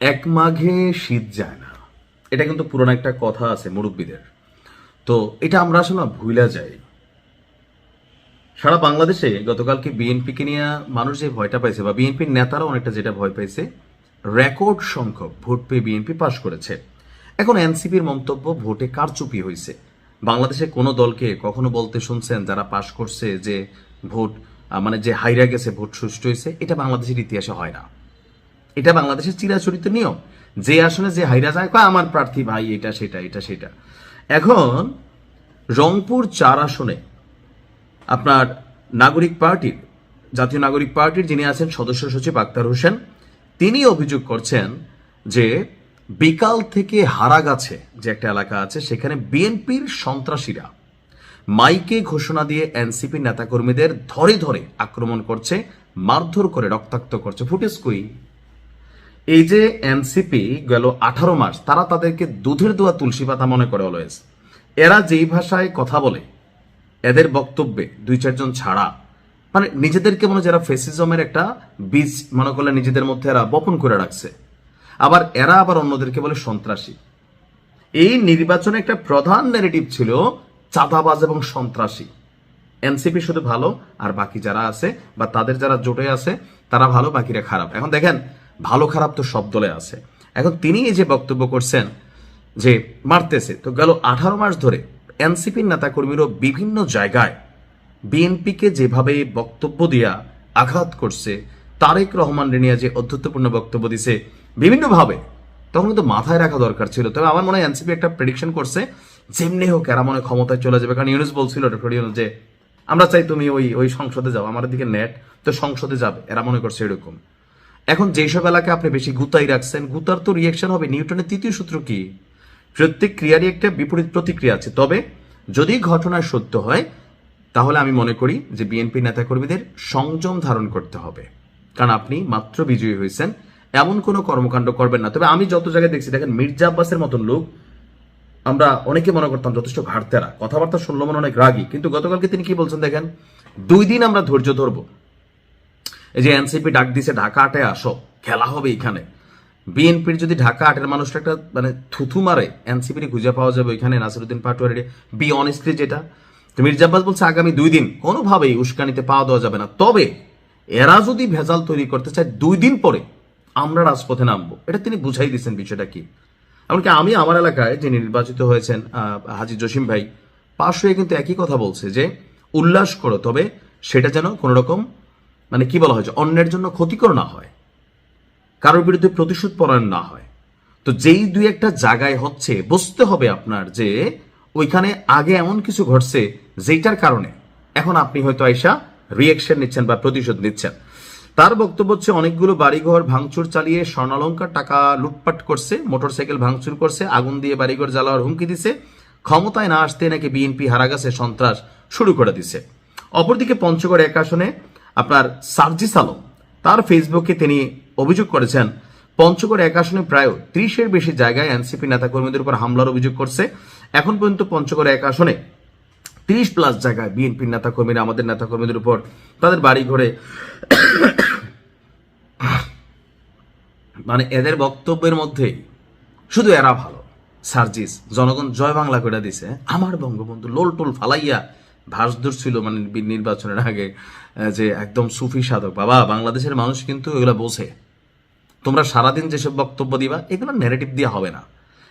এক মাঘে শীত যায় না, এটা কিন্তু পুরনো একটা কথা আছে মুরব্বীদের। তো এটা আমরা আসলে না ভুলা যাই। সারা বাংলাদেশে গতকালকে বিএনপিকে নিয়ে মানুষ যে ভয়টা পাইছে, বা বিএনপির নেতারা অনেকটা যেটা ভয় পাইছে, রেকর্ড সংখ্যক ভোট পেয়ে বিএনপি পাশ করেছে। এখন এনসিপির মন্তব্য ভোটে কারচুপি হয়েছে। বাংলাদেশে কোনো দলকে কখনো বলতে শুনছেন যারা পাশ করছে যে ভোট মানে যে হাইরা গেছে, ভোট সুষ্ঠু হয়েছে? এটা বাংলাদেশের ইতিহাসে হয় না। এটা বাংলাদেশের চিরাচরিত নিয়ম। যে আসনে যে হাইরা যায়, কয় আমার প্রার্থী ভাই এটা সেটা এটা সেটা। এখন রংপুর 4 আসনে আপনার নাগরিক পার্টির, জাতীয় নাগরিক পার্টির যিনি আছেন সদস্য সচিব আক্তার হোসেন, তিনি অভিযোগ করছেন যে বিকাল থেকে হারাগাছে যে একটা এলাকা আছে, সেখানে বিএনপির সন্ত্রাসীরা মাইকে ঘোষণা দিয়ে এনসিপি নেতাকর্মীদের ধরে ধরে আক্রমণ করছে, মারধর করে রক্তাক্ত করছে। ফুটেজ কই? এই যে এনসিপি গেল 18 মাস তারা তাদেরকে দুধের দোয়া তুলসী পাতা মনে করে অলওয়েজ। এরা যেই ভাষায় কথা বলে, এদের বক্তব্যে 2-4 জন ছাড়া মানে নিজেদেরকে মনে যারা ফেসিজমের একটা বীজ মনে করলে নিজেদের মধ্যে এরা বপন করে রাখছে। আবার এরা আবার অন্যদেরকে বলে সন্ত্রাসী। এই নির্বাচনে একটা প্রধান ন্যারেটিভ ছিল চাঁদাবাজ এবং সন্ত্রাসী। এনসিপি শুধু ভালো, আর বাকি যারা আছে বা তাদের যারা জোটে আছে তারা ভালো, বাকিরা খারাপ। এখন দেখেন, ভালো খারাপ তো সব দলে আছে। এখন তিনি এই যে বক্তব্য করছেন যে মারতেছে, তো গেল 18 মাস ধরে এনসিপির নেতাকর্মীরও বিভিন্ন জায়গায় বিএনপিকে যেভাবে বক্তব্য দিয়া আঘাত করছে, তারেক রহমান রেনিয়া যে অধ্যত্বপূর্ণ বক্তব্য দিছে বিভিন্নভাবে, তখন কিন্তু মাথায় রাখা দরকার ছিল। তবে আমার মনে হয় এনসিপি একটা প্রেডিকশন করছে, যেমনি হোক এরা মনে ক্ষমতায় চলে যাবে। কারণ ইউনুস বলছিল, ডক্টর ইউনুস, যে আমরা চাই তুমি ওই ওই সংসদে যাও, আমাদের দিকে নেট তো সংসদে যাবে, এরা মনে করছে এরকম। এখন যেসব এলাকায় আপনি বেশি গুতাই রাখছেন, গুতার তো রিয়েকশন হবে। নিউটনের 3য় সূত্র কি? প্রত্যেক ক্রিয়ারই একটা বিপরীত প্রতিক্রিয়া আছে। তবে যদি ঘটনা সত্য হয়, তাহলে আমি মনে করি যে বিএনপি নেতাকর্মীদের সংযম ধারণ করতে হবে। কারণ আপনি মাত্র বিজয়ী হয়েছেন, এমন কোনো কর্মকাণ্ড করবেন না। তবে আমি যত জায়গায় দেখছি, দেখেন মির্জা আব্বাসের মতন লোক আমরা অনেকে মনে করতাম যথেষ্ট ঘাটতেরা, কথাবার্তা শুনলো মনে অনেক রাগী, কিন্তু গতকালকে তিনি কি বলছেন দেখেন, 2 দিন আমরা ধৈর্য ধরবো। এই যে এনসিপি ডাক দিছে ঢাকা 8-এ আসো, খেলা হবে এখানে। বিএনপির যদি ঢাকা 8-এর মানুষটা একটা মানে থুথু মারে, এনসিপির খুঁজে পাওয়া যাবে ওইখানে নাসিরুদ্দিন পাটোয়ারি। বি অনেস্টলি যেটা তো মির্জা আব্বাস বলছে, আগামী 2 দিন কোনোভাবেই উস্কানিতে পাওয়া দেওয়া যাবে না। তবে এরা যদি ভেজাল তৈরি করতে চায়, 2 দিন পরে আমরা রাজপথে নামবো। এটা তিনি বুঝাই দিচ্ছেন বিষয়টা কি। এমনকি আমি আমার এলাকায় যে নির্বাচিত হয়েছেন হাজী জসিম ভাই, পাশ হয়ে কিন্তু একই কথা বলছে যে উল্লাস করো, তবে সেটা যেন কোনো রকম মানে কি বলা হয়, যে অন্যের জন্য ক্ষতিকর না হয়, কারোর বিরুদ্ধে প্রতিশোধ পরায়ণ না হয়। তো যেই 2-1টা জায়গায় হচ্ছে, বুঝতে হবে আপনার যে ওইখানে আগে এমন কিছু ঘটছে যেটার কারণে এখন আপনি হয়তো আইসা রিয়েকশন নিচ্ছেন বা প্রতিশোধ নিচ্ছেন। তার বক্তব্য হচ্ছে, অনেকগুলো বাড়িঘর ভাঙচুর চালিয়ে স্বর্ণালঙ্কার টাকা লুটপাট করছে, মোটরসাইকেল ভাঙচুর করছে, আগুন দিয়ে বাড়িঘর জ্বালাওয়ার হুমকি দিছে। ক্ষমতায় না আসতে নাকি বিএনপি হারা গেছে, সন্ত্রাস শুরু করে দিছে। অপরদিকে পঞ্চগড় 1 আসনে আপনার সার্জিস আলম তার ফেসবুকে তিনি অভিযোগ করেছেন, পঞ্চগড় 1 আসনে প্রায় 30-এর বেশি জায়গায় এনসিপি নেতাকর্মীদের উপর হামলার অভিযোগ করছে। এখন পর্যন্ত পঞ্চগড় 1 আসনে 30+ জায়গায় বিএনপির নেতাকর্মীরা আমাদের নেতাকর্মীদের উপর তাদের বাড়ি ঘরে মানে এদের বক্তব্যের মধ্যে শুধু এরা ভালো। সার্জিস জনগণ জয় বাংলা করে দিছে, আমার বঙ্গবন্ধু লোল টোল ফালাইয়া ভাসদূর ছিল মানে নির্বাচনের আগে, যে একদম সুফি সাধক। বাবা, বাংলাদেশের মানুষ কিন্তু এগুলো বোঝে। তোমরা সারাদিন যেসব বক্তব্য দিবা, এগুলো ন্যারেটিভ দিয়ে হবে না।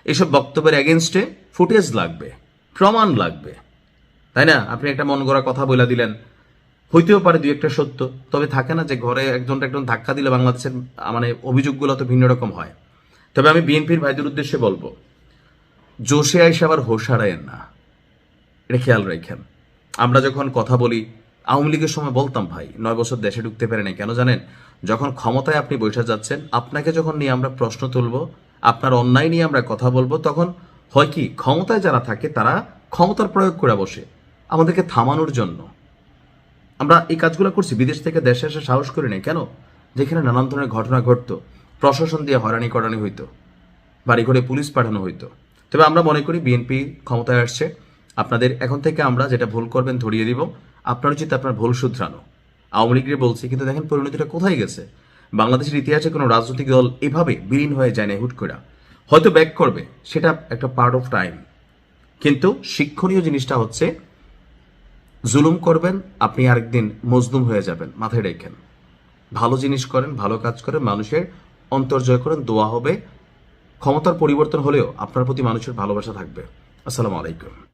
এসব বক্তব্যের এগেনস্টে ফুটেজ লাগবে, প্রমাণ লাগবে, তাই না? আপনি একটা মন গড়া কথা বলে দিলেন, হইতেও পারে 2-1টা সত্য, তবে থাকে না যে ঘরে একজন ধাক্কা দিলে বাংলাদেশের মানে অভিযোগগুলো তো ভিন্ন রকম হয়। তবে আমি বিএনপির ভাইদের উদ্দেশ্যে বলবো, জোশে আইসে আবার হোশ হারায়েন না, এটা খেয়াল রাখেন। আমরা যখন কথা বলি, আওয়ামী লীগের সময় বলতাম, ভাই 9 বছর দেশে ঢুকতে পারে নাই কেন জানেন? যখন ক্ষমতায় আপনি বসে যাচ্ছেন, আপনাকে যখন নিয়ে আমরা প্রশ্ন তুলবো, আপনার অন্যায় নিয়ে আমরা কথা বলবো, তখন হয় কি, ক্ষমতায় যারা থাকে তারা ক্ষমতার প্রয়োগ করে বসে আমাদেরকে থামানোর জন্য। আমরা এই কাজগুলো করছি, বিদেশ থেকে দেশে এসে সাহস করি নাই কেন? যেখানে নানান ধরনের ঘটনা ঘটতো, প্রশাসন দিয়ে হয়রানি করানি হইতো, বাড়ি ঘরে পুলিশ পাঠানো হইতো। তবে আমরা মনে করি বিএনপি ক্ষমতায় আসছে, আপনাদের এখন থেকে আমরা যেটা ভুল করবেন ধরিয়ে দিব, আপনার উচিত আপনার ভুল শুধরানো। আওয়ামী লীগের বলছি, কিন্তু দেখেন পরিণতিটা কোথায় গেছে। বাংলাদেশের ইতিহাসে কোনো রাজনৈতিক দল এভাবে বিলীন হয়ে যায় না হুট করে, হয়তো ব্যাক করবে, সেটা একটা পার্ট অফ টাইম। কিন্তু শিক্ষণীয় জিনিসটা হচ্ছে, জুলুম করবেন আপনি আরেকদিন মজলুম হয়ে যাবেন, মাথায় রেখেন। ভালো জিনিস করেন, ভালো কাজ করেন, মানুষের অন্তর জয় করেন, দোয়া হবে। ক্ষমতার পরিবর্তন হলেও আপনার প্রতি মানুষের ভালোবাসা থাকবে। আসসালামু আলাইকুম।